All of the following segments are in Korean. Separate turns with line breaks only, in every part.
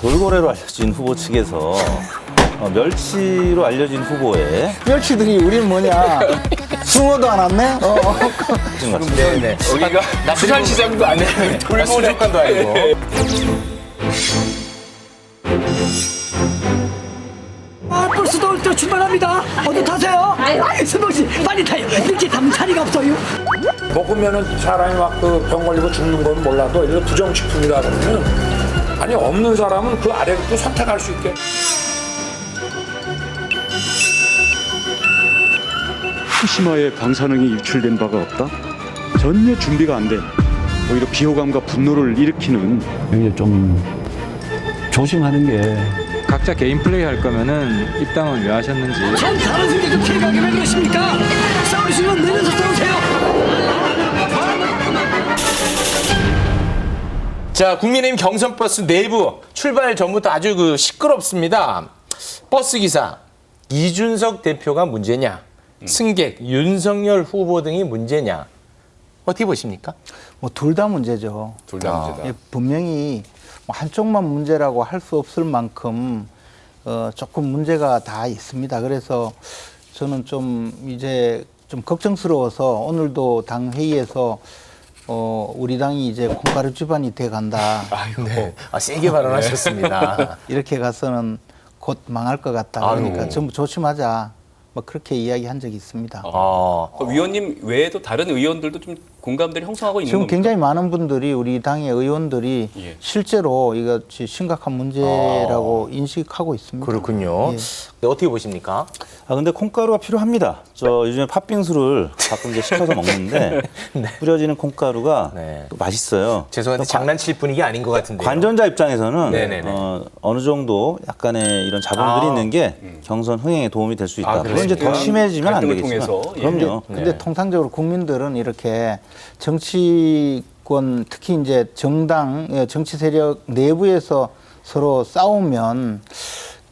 돌고래로 알려진 후보 측에서 멸치로 알려진 후보에
멸치들이 우린 뭐냐? 숭어도 안 왔네?
지금 같습니다.
네. 여기가 수산시장도 아니고 돌고래관도 아니고.
벌써 또 출발합니다. 어디 타세요? 아이, 승복 씨, 빨리 타요. 이렇게 타면 자리가 없어요.
먹으면은 사람이 막 그 병 걸리고 죽는 건 몰라도 이거 부정식품이다 그러면 아니 없는 사람은 그 아래도 선택할 수 있게.
후쿠시마에 방사능이 유출된 바가 없다? 전혀 준비가 안 된, 오히려 비호감과 분노를 일으키는
굉장히 좀 조심하는 게
각자 개인 플레이 할 거면은 입당은 왜 하셨는지.
전 다른 승객 좀 피해가게 왜 그러십니까? 싸우시면 내려서 싸우세요.
자, 국민의힘 경선버스 내부 출발 전부터 아주 시끄럽습니다. 버스 기사 이준석 대표가 문제냐, 승객 윤석열 후보 등이 문제냐, 어떻게 보십니까?
뭐 둘 다 문제죠.
둘 다 문제다.
예, 분명히 뭐 한쪽만 문제라고 할 수 없을 만큼 조금 문제가 다 있습니다. 그래서 저는 좀 이제 좀 걱정스러워서 오늘도 당 회의에서 우리 당이 이제 콩가루 집안이 돼 간다.
네. 세게 발언하셨습니다.
이렇게 가서는 곧 망할 것 같다. 그러니까 전부 조심하자. 뭐 그렇게 이야기한 적이 있습니다.
위원님 외에도 다른 의원들도 좀 공감들이 형성하고 있는
지금
겁니까?
굉장히 많은 분들이 우리 당의 의원들이
예.
실제로 이것이 심각한 문제라고 인식하고 있습니다.
그렇군요.
예.
네, 어떻게 보십니까?
근데 콩가루가 필요합니다. 저 요즘에 팥빙수를 가끔 이제 시켜서 먹는데 뿌려지는 콩가루가
네.
또 맛있어요.
죄송한데 장난칠 분위기 아닌 것 같은데요.
관전자 입장에서는
네네네.
어느 정도 약간의 이런 자본들이 있는 게 경선 흥행에 도움이 될 수 있다. 그건 이제 더 심해지면 안
갈등을
되겠지만
통해서. 예.
그럼요.
근데 통상적으로 국민들은 이렇게 정치권 특히 이제 정당 정치 세력 내부에서 서로 싸우면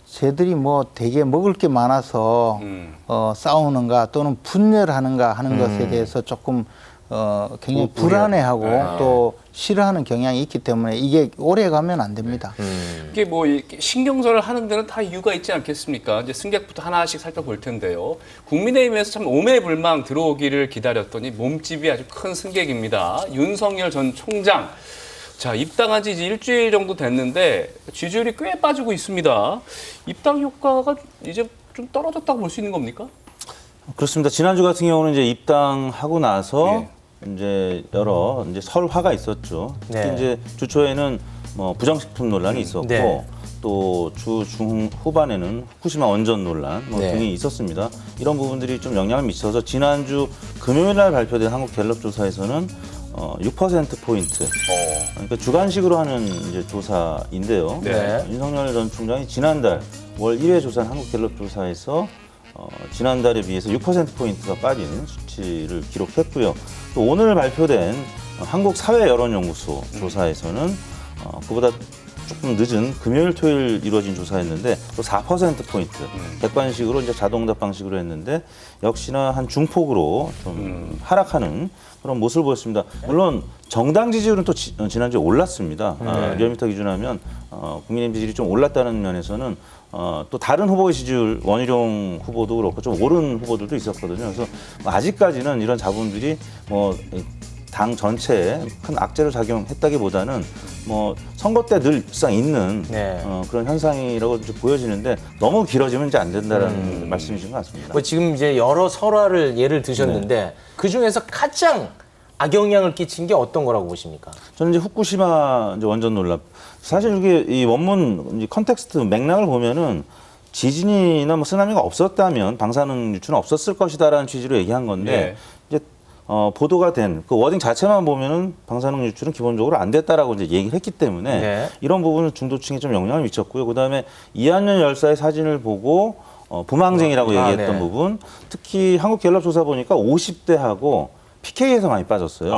쟤들이 뭐 되게 먹을 게 많아서 싸우는가 또는 분열하는가 하는 것에 대해서 조금 굉장히 불안해하고 또 싫어하는 경향이 있기 때문에 이게 오래 가면 안 됩니다.
이게 뭐 이렇게 신경전을 하는 데는 다 이유가 있지 않겠습니까? 이제 승객부터 하나씩 살펴볼 텐데요. 국민의힘에서 참 오매불망 들어오기를 기다렸더니 몸집이 아주 큰 승객입니다. 윤석열 전 총장. 자, 입당한 지 이제 일주일 정도 됐는데 지지율이 꽤 빠지고 있습니다. 입당 효과가 이제 좀 떨어졌다고 볼 수 있는 겁니까?
그렇습니다. 지난주 같은 경우는 이제 입당하고 나서
예.
이제 여러 이제 설화가 있었죠. 특히
네.
이제 주초에는 뭐 부정식품 논란이 있었고
네.
또 주 중 후반에는 후쿠시마 원전 논란
네.
등이 있었습니다. 이런 부분들이 좀 영향을 미쳐서 지난주 금요일 날 발표된 한국 갤럽 조사에서는 6%포인트. 그러니까 주간식으로 하는 이제 조사인데요.
네.
윤석열 전 총장이 지난달 월 1회 조사한 한국 갤럽 조사에서 지난달에 비해서 6%포인트가 빠진 수치를 기록했고요. 또 오늘 발표된 한국사회여론연구소 조사에서는 그보다 조금 늦은 금요일, 토요일 이루어진 조사였는데 또 4%포인트 객관식으로 이제 자동답 방식으로 했는데 역시나 한 중폭으로 좀 하락하는 그런 모습을 보였습니다. 물론 정당 지지율은 또 지난주에 올랐습니다. 리얼미터 기준하면 국민의힘 지지율이 좀 올랐다는 면에서는 또 다른 후보의 지지율, 원희룡 후보도 그렇고 좀 오른 후보들도 있었거든요. 그래서 아직까지는 이런 자본들이 뭐 당 전체에 큰 악재로 작용했다기보다는 뭐 선거 때 늘상 있는
네.
그런 현상이라고 이제 보여지는데 너무 길어지면 이제 안 된다는 말씀이신 것 같습니다.
뭐 지금 이제 여러 설화를 예를 드셨는데 그 중에서 가장 악영향을 끼친 게 어떤 거라고 보십니까?
저는 이제 후쿠시마 이제 원전 논란. 사실 이게 이 원문 이제 컨텍스트 맥락을 보면은 지진이나 뭐 쓰나미가 없었다면 방사능 유출은 없었을 것이다라는 취지로 얘기한 건데 이제 보도가 된 그 워딩 자체만 보면은 방사능 유출은 기본적으로 안 됐다라고 이제 얘기를 했기 때문에
네.
이런 부분은 중도층에 좀 영향을 미쳤고요. 그다음에 이한열 열사의 사진을 보고 부망쟁이라고 얘기했던
네.
부분, 특히 한국 갤럽 조사 보니까 50대하고 PK에서 많이 빠졌어요.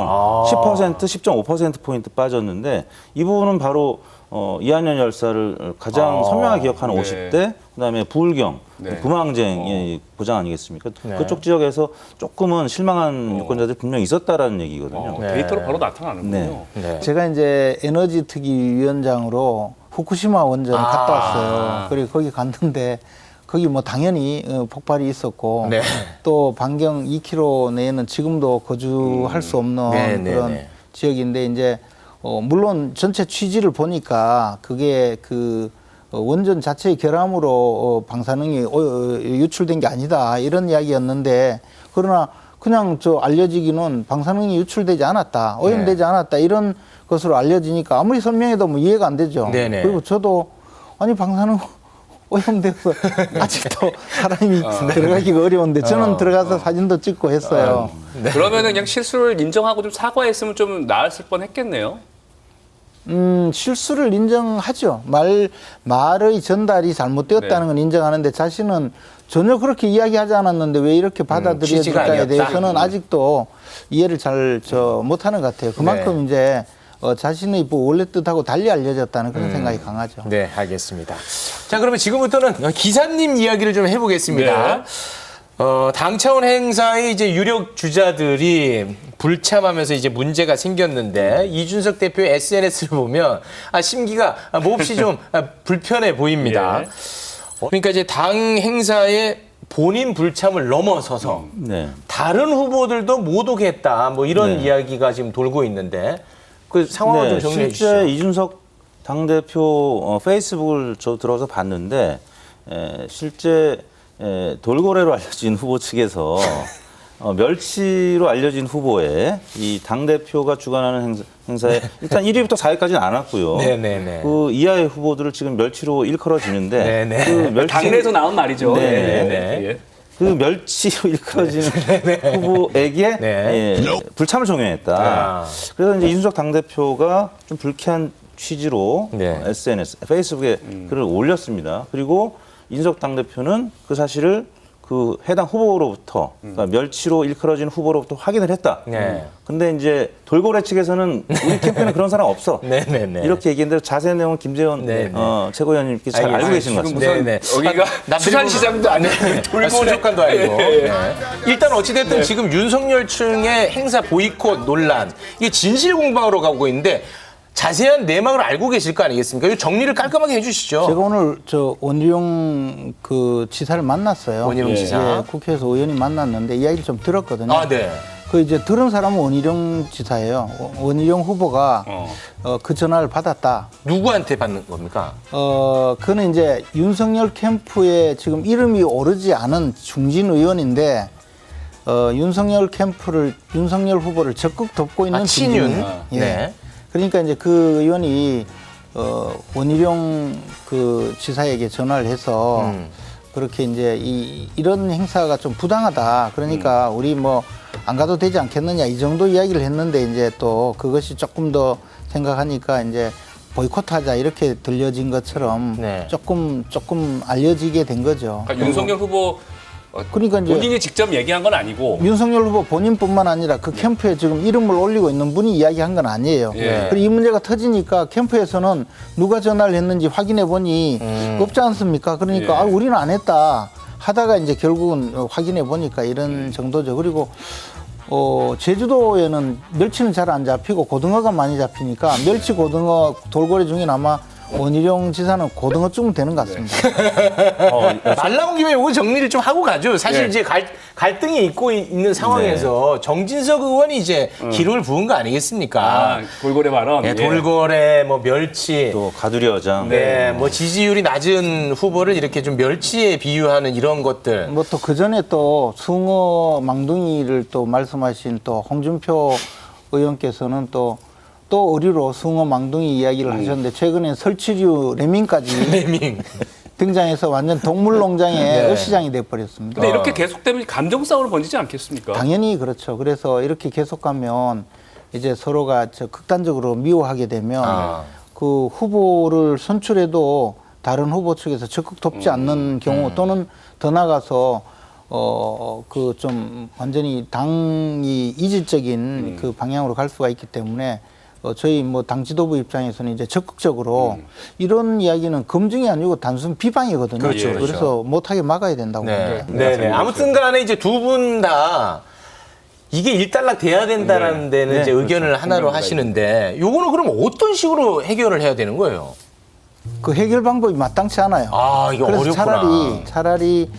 10%, 10.5%포인트 빠졌는데 이 부분은 바로 이한열 열사를 가장 선명하게 기억하는
네.
50대, 그다음에 부울경,
네.
부망쟁의 고장 아니겠습니까?
네.
그쪽 지역에서 조금은 실망한 유권자들이 분명히 있었다라는 얘기거든요.
네.
데이터로 바로 나타나는군요.
네.
제가 이제 에너지 특위 위원장으로 후쿠시마 원전 갔다
아.
왔어요. 그리고 거기 갔는데 거기 뭐 당연히 폭발이 있었고
네.
또 반경 2km 내에는 지금도 거주할 수 없는
네, 네,
그런
네.
지역인데 이제 물론 전체 취지를 보니까 그게 그 원전 자체의 결함으로 방사능이 유출된 게 아니다 이런 이야기였는데 그러나 그냥 알려지기는 방사능이 유출되지 않았다, 오염되지 않았다 이런 것으로 알려지니까 아무리 설명해도 뭐 이해가 안 되죠.
네네.
그리고 저도 아니 방사능 오염돼서 아직도 사람이 들어가기가 어려운데 저는 들어가서 사진도 찍고 했어요.
그러면은 그냥 실수를 인정하고 좀 사과했으면 좀 나았을 뻔했겠네요.
실수를 인정하죠. 말의 전달이 잘못되었다는 건 인정하는데 자신은 전혀 그렇게 이야기하지 않았는데 왜 이렇게
취지가
받아들여질까에
아니었다.
대해서는 아직도 이해를 잘 못하는 것 같아요. 그만큼 이제 자신의 뭐 원래 뜻하고 달리 알려졌다는 그런 생각이 강하죠.
네, 알겠습니다. 자, 그러면 지금부터는 기사님 이야기를 좀 해보겠습니다.
네.
당 차원 행사의 이제 유력 주자들이 불참하면서 이제 문제가 생겼는데 이준석 대표의 SNS를 보면 심기가 몹시 좀 불편해 보입니다.
예.
그러니까 이제 당 행사에 본인 불참을 넘어서서
네.
다른 후보들도 못 오겠다 뭐 이런
네.
이야기가 지금 돌고 있는데 그 상황을 좀 정리해
실제
주시죠.
이준석 당대표 페이스북을 저 들어서 봤는데 실제 돌고래로 알려진 후보 측에서 멸치로 알려진 후보에 이 당대표가 주관하는 행사에 일단 1위부터 4위까지는 안 왔고요.
네네네.
그 이하의 후보들을 지금 멸치로 일컬어지는데
네네.
그 멸치
당내에서 나온 말이죠.
네.
예.
그 멸치로 일컬어지는 후보에게
네.
불참을 종용했다.
아.
그래서 이제 이준석 당대표가 좀 불쾌한 취지로
네.
SNS, 페이스북에 글을 올렸습니다. 그리고 이준석 당대표는 그 사실을 그 해당 후보로부터 그러니까 멸치로 일컬어진 후보로부터 확인을 했다.
네.
근데 이제 돌고래 측에서는 우리 캠프에는 그런 사람 없어.
네네네.
이렇게 얘기했는데 자세한 내용은 김재원
네네.
최고위원님께서 잘 알고 계신 것 같습니다.
네네.
여기가 수산시장도 아니고
수족관도 아니고. 네. 일단 어찌됐든 지금 윤석열 측의 행사 보이콧 논란 이게 진실 공방으로 가고 있는데 자세한 내막을 알고 계실 거 아니겠습니까? 이 정리를 깔끔하게 해주시죠.
제가 오늘 원희룡 그 지사를 만났어요.
원희룡 지사.
국회에서 의원이 만났는데 이야기를 좀 들었거든요.
아, 네.
그 이제 들은 사람은 원희룡 지사예요. 원희룡 후보가 그 전화를 받았다.
누구한테 받는 겁니까?
그는 이제 윤석열 캠프에 지금 이름이 오르지 않은 중진 의원인데 윤석열 후보를 적극 돕고 있는
친윤.
중진. 예.
네.
그러니까 이제 그 의원이 원희룡 그 지사에게 전화를 해서 그렇게 이제 이런 행사가 좀 부당하다. 그러니까 우리 뭐 안 가도 되지 않겠느냐 이 정도 이야기를 했는데 이제 또 그것이 조금 더 생각하니까 이제 보이콧하자 이렇게 들려진 것처럼
네.
조금 알려지게 된 거죠.
그러니까 윤석열 후보
그러니까 이제
본인이 직접 얘기한 건 아니고
윤석열 후보 본인뿐만 아니라 그 캠프에 지금 이름을 올리고 있는 분이 이야기한 건 아니에요.
예.
그리고 이 문제가 터지니까 캠프에서는 누가 전화를 했는지 확인해 보니 없지 않습니까? 그러니까
예.
우리는 안 했다 하다가 이제 결국은 확인해 보니까 이런 정도죠. 그리고 제주도에는 멸치는 잘 안 잡히고 고등어가 많이 잡히니까 멸치, 고등어, 돌고래 중에는 아마 원희룡 지사는 고등어쯤은 되는 것 같습니다.
말 나온 김에 이거 정리를 좀 하고 가죠. 사실
예.
이제 갈등이 있고 있는 상황에서 정진석 의원이 이제 기록을 부은 거 아니겠습니까?
돌고래 발언.
네,
예.
돌고래, 뭐 멸치,
또 가두리 어장.
네, 뭐 지지율이 낮은 후보를 이렇게 좀 멸치에 비유하는 이런 것들.
뭐 또 그 전에 또 숭어 망둥이를 또 말씀하신 또 홍준표 의원께서는 또 의리로 숭어 망둥이 이야기를 하셨는데 최근에 설치류 레밍까지
네밍.
등장해서 완전 동물농장의
네.
어시장이 돼버렸습니다.
근데 이렇게 계속되면 감정 싸움으로 번지지 않겠습니까?
당연히 그렇죠. 그래서 이렇게 계속하면 이제 서로가 극단적으로 미워하게 되면 그 후보를 선출해도 다른 후보 측에서 적극 돕지 않는 경우 또는 더 나가서 그 좀 완전히 당이 이질적인 그 방향으로 갈 수가 있기 때문에 저희 뭐 당 지도부 입장에서는 이제 적극적으로 이런 이야기는 검증이 아니고 단순 비방이거든요.
그렇죠, 그렇죠.
그래서 못하게 막아야 된다고
네.
봅니다.
네. 아무튼 간에 이제 두 분 다 이게 일단락 돼야 된다라는 데는 이제 의견을 하나로 하시는데 요거는 그럼 어떤 식으로 해결을 해야 되는 거예요?
그 해결 방법이 마땅치 않아요.
아, 이거
그래서
어렵구나.
차라리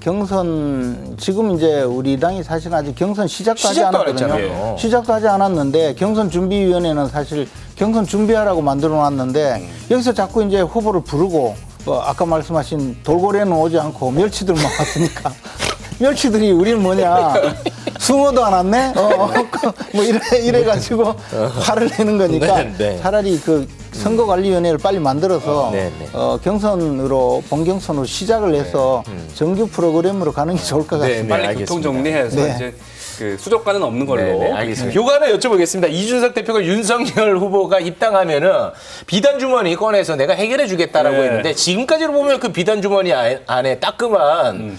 경선 지금 이제 우리 당이 사실 아직 경선 시작도 하지
시작도 안
않았거든요.
했잖아요.
시작도 하지 않았는데 경선 준비위원회는 사실 경선 준비하라고 만들어 놨는데 여기서 자꾸 이제 후보를 부르고 아까 말씀하신 돌고래는 오지 않고 멸치들만 왔으니까 멸치들이 우리는 뭐냐 숭어도 안 왔네 뭐 이래가지고 화를 내는 거니까
네, 네.
차라리 그 선거관리위원회를 빨리 만들어서
네, 네.
경선으로 본경선으로 시작을 해서 정규 프로그램으로 가는 게 좋을 것
네,
같습니다.
빨리
알겠습니다.
교통 정리해서
네.
이제 그 수족관은 없는 걸로.
네, 알겠습니다. 요거 하나 여쭤보겠습니다. 이준석 대표가 윤석열 후보가 입당하면은 비단 주머니 꺼내서 내가 해결해 주겠다라고
네.
했는데 지금까지로 보면 그 비단 주머니 안에 따끔한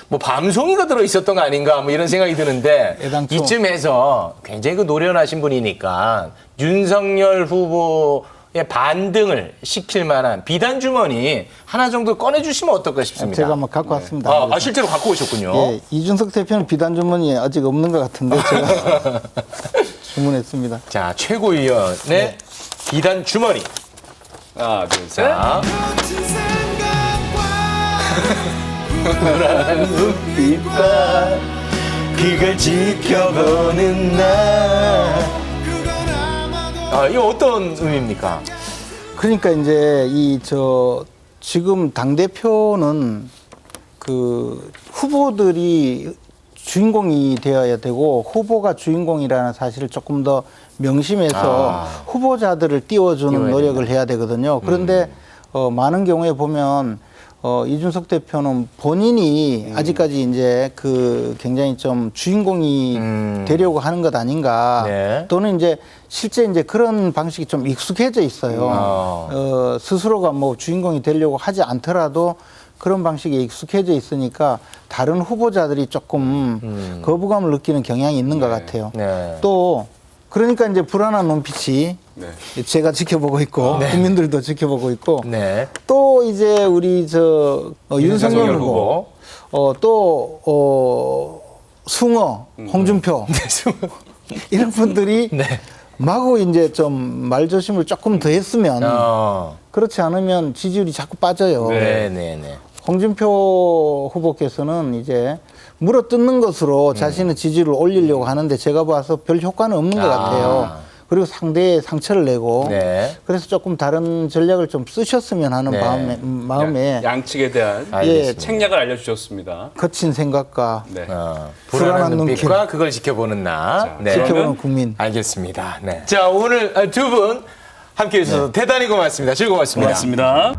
뭐 밤송이가 들어 있었던 거 아닌가 뭐 이런 생각이 드는데
애당초.
이쯤에서 굉장히 그 노련하신 분이니까 윤석열 후보의 반등을 시킬 만한 비단 주머니 하나 정도 꺼내주시면 어떨까 싶습니다.
제가 한번 갖고 왔습니다.
아, 실제로 갖고 오셨군요.
예, 이준석 대표는 비단 주머니에 아직 없는 것 같은데 제가 주문했습니다.
자, 최고위원의 비단 주머니.
하나, 둘, 셋.
자. 불안한 눈빛과 그걸 지켜보는 나. 아, 이거 어떤 의미입니까?
그러니까 이제 지금 당 대표는 그 후보들이 주인공이 되어야 되고 후보가 주인공이라는 사실을 조금 더 명심해서 후보자들을 띄워주는
띄워야
노력을 해야 되거든요. 그런데 많은 경우에 보면 이준석 대표는 본인이 아직까지 이제 그 굉장히 좀 주인공이 되려고 하는 것 아닌가.
네.
또는 이제 실제 이제 그런 방식이 좀 익숙해져 있어요. 스스로가 뭐 주인공이 되려고 하지 않더라도 그런 방식에 익숙해져 있으니까 다른 후보자들이 조금 거부감을 느끼는 경향이 있는 것 같아요.
네.
또 그러니까 이제 불안한 눈빛이
네.
제가 지켜보고 있고 국민들도 지켜보고 있고
네.
또 이제 우리 윤석열 후보 또 숭어 홍준표 이런 분들이 마구 이제 좀 말조심을 조금 더 했으면 그렇지 않으면 지지율이 자꾸 빠져요.
네, 네, 네.
홍준표 후보께서는 이제 물어뜯는 것으로 자신의 지지율을 올리려고 하는데 제가 봐서 별 효과는 없는 것 같아요. 그리고 상대에 상처를 내고
네.
그래서 조금 다른 전략을 좀 쓰셨으면 하는
네.
마음에
양측에 대한
알겠습니다.
책략을 알려주셨습니다.
거친 생각과
네.
불안한 눈빛과 그걸 지켜보는 나. 네.
지켜보는 국민.
알겠습니다. 네. 자, 오늘 두 분 함께 해주셔서 대단히 고맙습니다. 즐거웠습니다.
고맙습니다.